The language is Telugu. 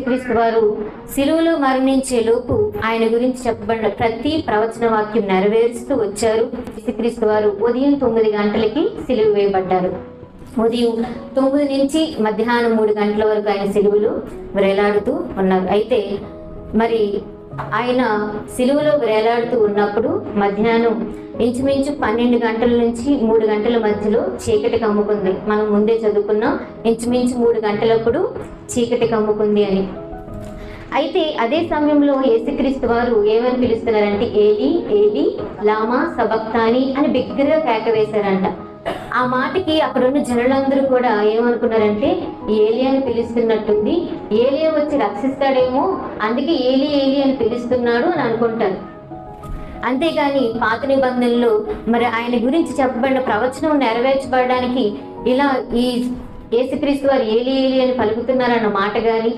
క్రీస్తు వారు శిలువలో మరణించే లోపు ఆయన గురించి చెప్పబడిన ప్రతి ప్రవచన వాక్యం నెరవేరుస్తూ వచ్చారు. యేసుక్రీస్తు వారు ఉదయం 9 గంటలకి సిలువ వేయబడ్డారు. ఉదయం 9 నుంచి మధ్యాహ్నం 3 గంటల వరకు ఆయన సిలువలో వేలాడుతూ ఉన్నారు. అయితే మరి ఆయన సిలువలో వేలాడుతూ ఉన్నప్పుడు మధ్యాహ్నం ఇంచుమించు 12 గంటల నుంచి 3 గంటల మధ్యలో చీకటి కమ్ముకుంది. మనం ముందే చదువుకున్నాం, ఇంచుమించు 3 గంటలప్పుడు చీకటి కమ్ముకుంది అని. అయితే అదే సమయంలో యేసుక్రీస్తు వారు ఏమని పిలుస్తున్నారంటే, ఏలి ఏలి లామా సబక్తాని అని బిగ్గరగా కేక వేశారంట. ఆ మాటకి అక్కడున్న జనులందరూ కూడా ఏమనుకున్నారంటే, ఏలియాని పిలుస్తున్నట్టుంది, ఏలియా వచ్చి రక్షిస్తాడేమో, అందుకే ఏలి ఏలి అని పిలుస్తున్నాడు అని అనుకుంటారు. అంతేగాని పాత నిబంధనలో మరి ఆయన గురించి చెప్పబడిన ప్రవచనం నెరవేర్చబడడానికి ఇలా ఈ యేసుక్రీస్తు వారు ఏలి ఏలి అని పలుకుతున్నారన్న మాట కానీ,